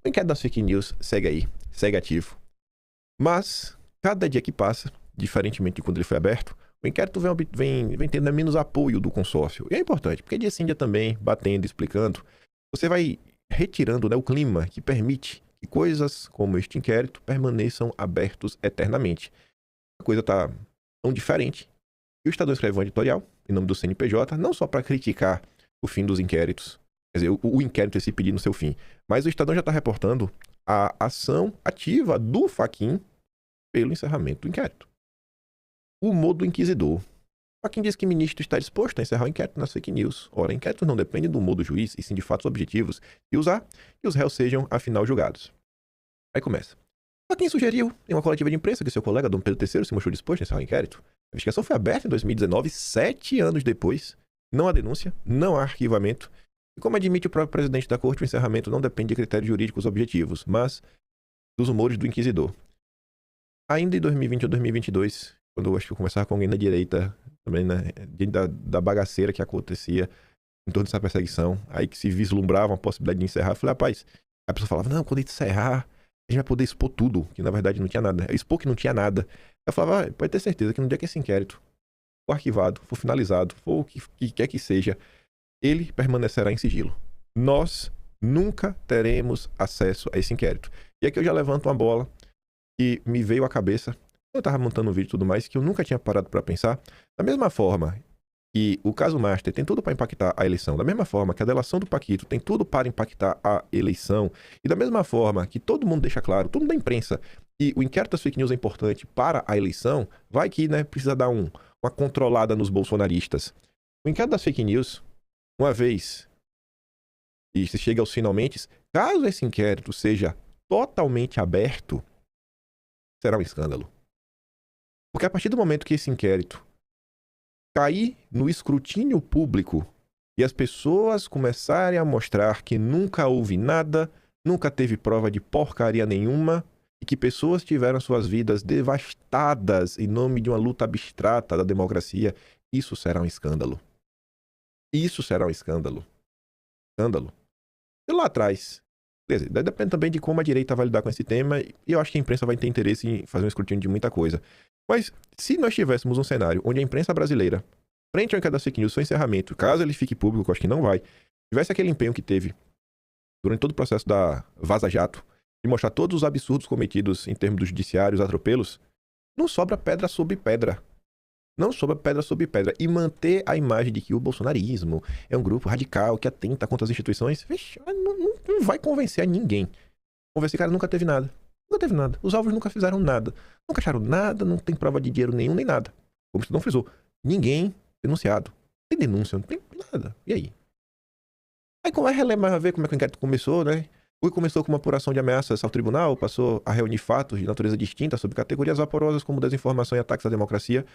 O inquérito das fake news segue aí, segue ativo. Mas, cada dia que passa, diferentemente de quando ele foi aberto, o inquérito vem tendo menos apoio do consórcio. E é importante, porque dia sim, dia também, batendo, explicando, você vai retirando, né, o clima que permite que coisas como este inquérito permaneçam abertos eternamente. A coisa está tão diferente. E o Estadão escreve um editorial, em nome do CNPJ, não só para criticar o fim dos inquéritos, quer dizer, o inquérito esse pedido no seu fim, mas o Estadão já está reportando a ação ativa do Fachin pelo encerramento do inquérito. O modo inquisidor. Fachin diz que o ministro está disposto a encerrar o inquérito nas fake news. Ora, inquéritos não dependem do modo juiz, e sim de fatos objetivos, e usar que os réus sejam, afinal, julgados. Aí começa. Fachin sugeriu, em uma coletiva de imprensa, que seu colega Dom Pedro III se mostrou disposto a encerrar o inquérito. A investigação foi aberta em 2019, 7 anos depois. Não há denúncia, não há arquivamento. E como admite o próprio presidente da corte, o encerramento não depende de critérios jurídicos objetivos, mas dos humores do inquisidor. Ainda em 2020 ou 2022, quando eu acho que eu conversava com alguém da direita, também, né, da bagaceira que acontecia em torno dessa perseguição, aí que se vislumbrava uma possibilidade de encerrar, eu falei, rapaz, a pessoa falava, não, quando a gente encerrar, a gente vai poder expor tudo, que na verdade não tinha nada. Expor que não tinha nada. Eu falava, pode ter certeza que no dia que esse inquérito for arquivado, for finalizado, for o que quer que seja, ele permanecerá em sigilo. Nós nunca teremos acesso a esse inquérito. E aqui eu já levanto uma bola que me veio à cabeça, quando eu estava montando um vídeo e tudo mais, que eu nunca tinha parado para pensar. Da mesma forma que o caso Master tem tudo para impactar a eleição, da mesma forma que a delação do Paquito tem tudo para impactar a eleição, e da mesma forma que todo mundo deixa claro, todo mundo da imprensa, que o inquérito das fake news é importante para a eleição, vai que, né, precisa dar uma controlada nos bolsonaristas. O inquérito das fake news, uma vez e se chega aos finalmente, caso esse inquérito seja totalmente aberto, será um escândalo. Porque a partir do momento que esse inquérito cair no escrutínio público e as pessoas começarem a mostrar que nunca houve nada, nunca teve prova de porcaria nenhuma, e que pessoas tiveram suas vidas devastadas em nome de uma luta abstrata da democracia, isso será um escândalo. Isso será um escândalo. Escândalo. E lá atrás, quer dizer, depende também de como a direita vai lidar com esse tema, e eu acho que a imprensa vai ter interesse em fazer um escrutínio de muita coisa. Mas se nós tivéssemos um cenário onde a imprensa brasileira, frente ao inquérito das fake news, seu encerramento, caso ele fique público, que eu acho que não vai, tivesse aquele empenho que teve durante todo o processo da Vaza Jato, de mostrar todos os absurdos cometidos em termos dos judiciários, atropelos, não sobra pedra sobre pedra. Não sobra pedra sobre pedra. E manter a imagem de que o bolsonarismo é um grupo radical que atenta contra as instituições, vixe, não vai convencer a ninguém. Convencer, cara, nunca teve nada. Nunca teve nada. Os alvos nunca fizeram nada. Nunca acharam nada, não tem prova de dinheiro nenhum, nem nada. Como você não frisou. Ninguém denunciado. Não tem denúncia, não tem nada. E aí? Aí como é relembrar, ver como é que o inquérito começou, né? O que começou com uma apuração de ameaças ao tribunal, passou a reunir fatos de natureza distinta sobre categorias vaporosas como desinformação e ataques à democracia.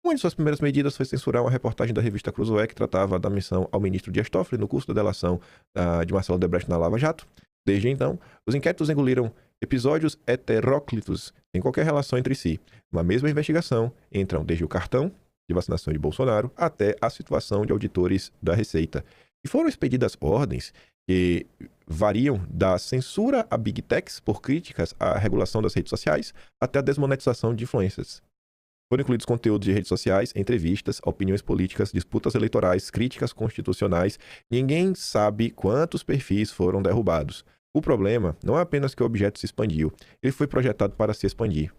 Uma de suas primeiras medidas foi censurar uma reportagem da revista Cruzoé que tratava da missão ao ministro Dias Toffoli no curso da delação de Marcelo Odebrecht na Lava Jato. Desde então, os inquéritos engoliram episódios heteróclitos sem qualquer relação entre si. Uma mesma investigação entram desde o cartão de vacinação de Bolsonaro até a situação de auditores da Receita. E foram expedidas ordens que variam da censura a Big Techs por críticas à regulação das redes sociais até a desmonetização de influencers. Foram incluídos conteúdos de redes sociais, entrevistas, opiniões políticas, disputas eleitorais, críticas constitucionais. Ninguém sabe quantos perfis foram derrubados. O problema não é apenas que o objeto se expandiu, ele foi projetado para se expandir.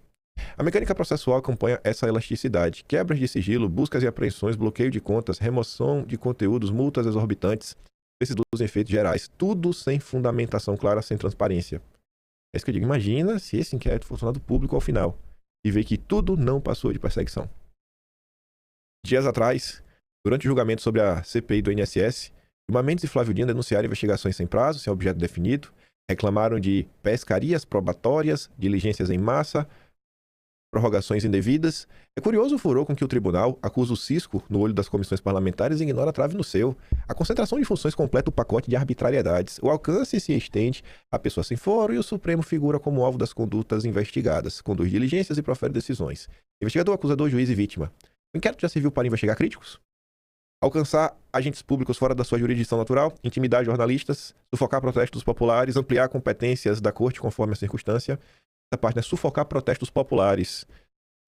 A mecânica processual acompanha essa elasticidade. Quebras de sigilo, buscas e apreensões, bloqueio de contas, remoção de conteúdos, multas exorbitantes, esses dos efeitos gerais. Tudo sem fundamentação clara, sem transparência. É isso que eu digo. Imagina se esse inquérito fosse tornado público ao final e ver que tudo não passou de perseguição. Dias atrás, durante o julgamento sobre a CPI do INSS, Dilma Mendes e Flávio Dino denunciaram investigações sem prazo, sem objeto definido, reclamaram de pescarias probatórias, diligências em massa, prorrogações indevidas. É curioso o furor com que o tribunal acusa o cisco no olho das comissões parlamentares e ignora a trave no seu. A concentração de funções completa o pacote de arbitrariedades. O alcance se estende à pessoa sem foro e o Supremo figura como alvo das condutas investigadas, conduz diligências e profere decisões. Investigador, acusador, juiz e vítima. O inquérito já serviu para investigar críticos? alcançar agentes públicos fora da sua jurisdição natural, intimidar jornalistas, sufocar protestos populares, ampliar competências da corte conforme a circunstância. Essa parte, né? Sufocar protestos populares.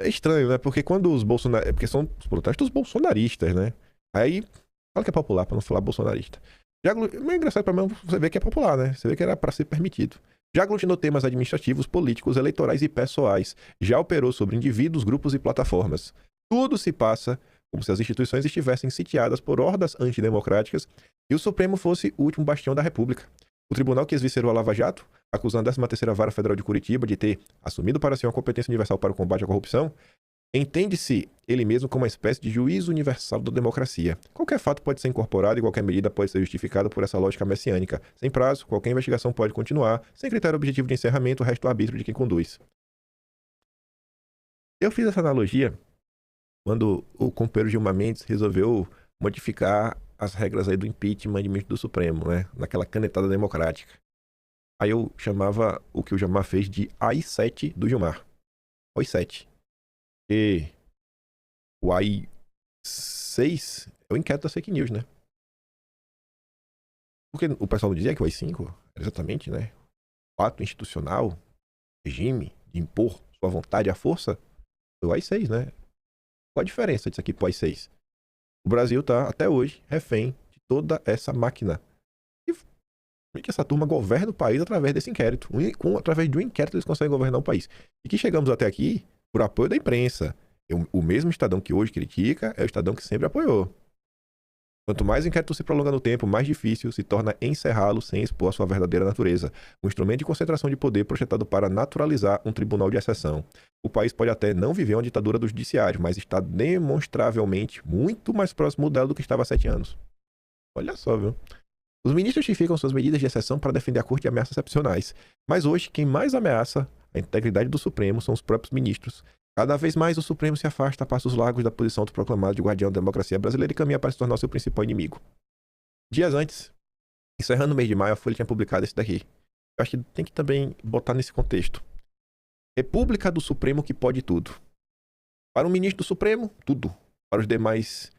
É estranho, né? Porque quando os bolsonaristas... Porque são os protestos bolsonaristas, né? Aí, fala que é popular, pra não falar bolsonarista. Mas é engraçado pra mim você ver que é popular, né? Você vê que era pra ser permitido. Já aglutinou temas administrativos, políticos, eleitorais e pessoais. Já operou sobre indivíduos, grupos e plataformas. Tudo se passa como se as instituições estivessem sitiadas por hordas antidemocráticas e o Supremo fosse o último bastião da República. O tribunal que esviscerou a Lava Jato, acusando a 13ª Vara Federal de Curitiba de ter assumido para si uma competência universal para o combate à corrupção, entende-se ele mesmo como uma espécie de juízo universal da democracia. Qualquer fato pode ser incorporado e qualquer medida pode ser justificada por essa lógica messiânica. Sem prazo, qualquer investigação pode continuar, sem critério objetivo de encerramento, resta o arbítrio de quem conduz. Eu fiz essa analogia quando o companheiro Gilmar Mendes resolveu modificar as regras aí do impeachment de ministro do Supremo, né? Naquela canetada democrática. Aí eu chamava o que o Gilmar fez de AI-7 do Gilmar. AI-7. E o AI-6 é o inquérito da fake news, né? Porque o pessoal não dizia que o AI-5 era exatamente, né? O ato institucional, regime de impor sua vontade à força, foi o AI-6, né? Qual a diferença disso aqui pro AI-6? O Brasil tá, até hoje, refém de toda essa máquina. E que essa turma governa o país através desse inquérito. Através de um inquérito eles conseguem governar o país. E que chegamos até aqui por apoio da imprensa. O mesmo Estadão que hoje critica é o Estadão que sempre apoiou. Quanto mais o inquérito se prolonga no tempo, mais difícil se torna encerrá-lo sem expor a sua verdadeira natureza. Um instrumento de concentração de poder projetado para naturalizar um tribunal de exceção. O país pode até não viver uma ditadura do judiciário, mas está demonstravelmente muito mais próximo dela do que estava há 7 anos. Olha só, viu? Os ministros justificam suas medidas de exceção para defender a corte de ameaças excepcionais. Mas hoje, quem mais ameaça a integridade do Supremo são os próprios ministros. Cada vez mais o Supremo se afasta a passos largos da posição autoproclamada de guardião da democracia brasileira e caminha para se tornar seu principal inimigo. Dias antes, encerrando o mês de maio, a Folha tinha publicado esse daqui. Eu acho que tem que também botar nesse contexto. República do Supremo que pode tudo. Para o ministro do Supremo, tudo. Para os demais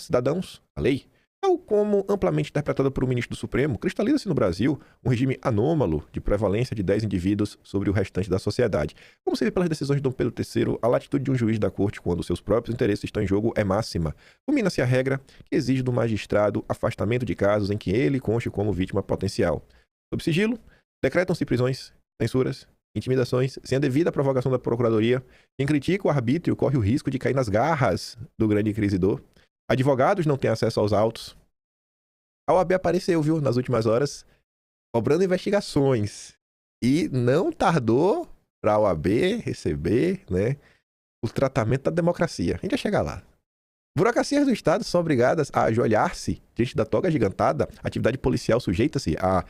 cidadãos, a lei. Tal como amplamente interpretada por um ministro do Supremo, cristaliza-se no Brasil um regime anômalo de prevalência de 10 indivíduos sobre o restante da sociedade. Como se vê pelas decisões de Dom Pedro III, a latitude de um juiz da corte quando seus próprios interesses estão em jogo é máxima. Culmina-se a regra que exige do magistrado afastamento de casos em que ele conste como vítima potencial. Sob sigilo, decretam-se prisões, censuras, intimidações, sem a devida provocação da Procuradoria. Quem critica o arbítrio corre o risco de cair nas garras do grande inquisidor. Advogados não têm acesso aos autos. A OAB apareceu, viu, nas últimas horas, cobrando investigações. E não tardou para a OAB receber, né, o tratamento da democracia. A gente vai chegar lá. Burocracias do Estado são obrigadas a ajoelhar-se diante da toga gigantada. A atividade policial sujeita-se a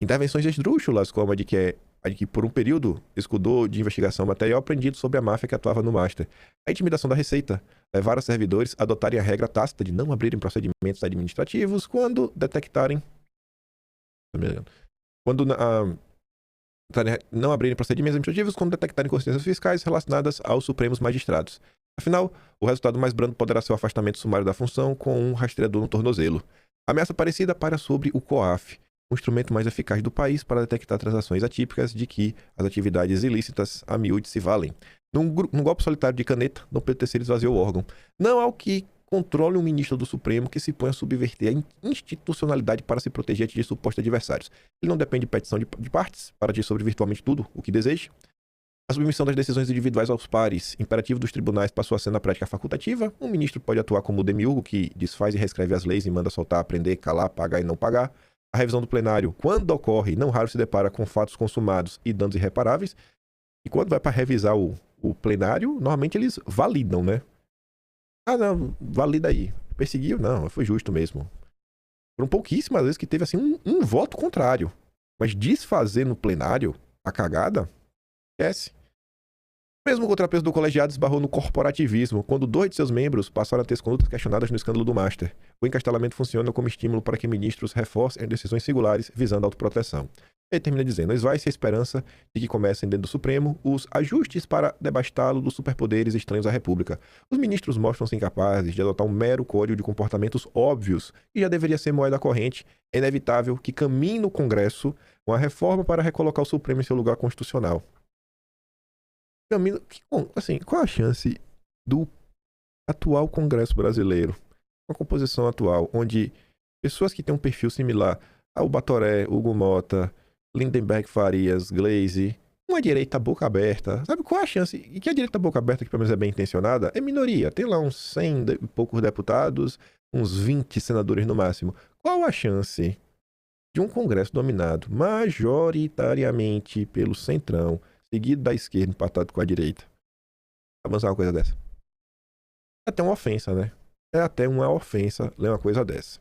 intervenções esdrúxulas, como a de que por um período escudou de investigação material aprendido sobre a máfia que atuava no Master. A intimidação da Receita levar os servidores a adotarem a regra tácita de não abrirem procedimentos administrativos quando detectarem... não abrirem procedimentos administrativos quando detectarem consciências fiscais relacionadas aos supremos magistrados. Afinal, o resultado mais brando poderá ser o afastamento sumário da função com um rastreador no tornozelo. Ameaça parecida para sobre o COAF, o instrumento mais eficaz do país para detectar transações atípicas de que as atividades ilícitas a miúde se valem. Num golpe solitário de caneta, Dom Pedro III esvaziou o órgão. Não há o que controle um ministro do Supremo que se põe a subverter a institucionalidade para se proteger de supostos adversários. Ele não depende de petição de partes para dizer sobre virtualmente tudo o que deseja. A submissão das decisões individuais aos pares, imperativo dos tribunais, passou a ser na prática facultativa. Um ministro pode atuar como o demiurgo, que desfaz e reescreve as leis e manda soltar, prender, calar, pagar e não pagar. A revisão do plenário, quando ocorre, não raro se depara com fatos consumados e danos irreparáveis. E quando vai para revisar o plenário, normalmente eles validam, né? Ah, não, valida aí. Perseguiu? Não, foi justo mesmo. Foram pouquíssimas vezes que teve assim um voto contrário. Mas desfazer no plenário a cagada, esquece. Mesmo o contrapeso do colegiado esbarrou no corporativismo, quando 2 de seus membros passaram a ter as condutas questionadas no escândalo do Master. O encastelamento funciona como estímulo para que ministros reforcem as decisões singulares visando a autoproteção. Ele termina dizendo: esvai-se a esperança de que comecem dentro do Supremo os ajustes para devastá-lo dos superpoderes estranhos à República. Os ministros mostram-se incapazes de adotar um mero código de comportamentos óbvios, que já deveria ser moeda corrente. É inevitável que caminhe no Congresso uma reforma para recolocar o Supremo em seu lugar constitucional. Caminho, assim, qual a chance do atual Congresso brasileiro, uma composição atual, onde pessoas que têm um perfil similar ao Batoré, Hugo Mota, Lindenberg Farias, Glaze, uma direita boca aberta, sabe qual a chance? E que a direita boca aberta, que pelo menos é bem intencionada, é minoria. Tem lá uns 100 e poucos deputados, uns 20 senadores no máximo. Qual a chance de um Congresso dominado majoritariamente pelo centrão, seguido da esquerda, empatado com a direita, avançar uma coisa dessa? É até uma ofensa, né? É até uma ofensa ler uma coisa dessa.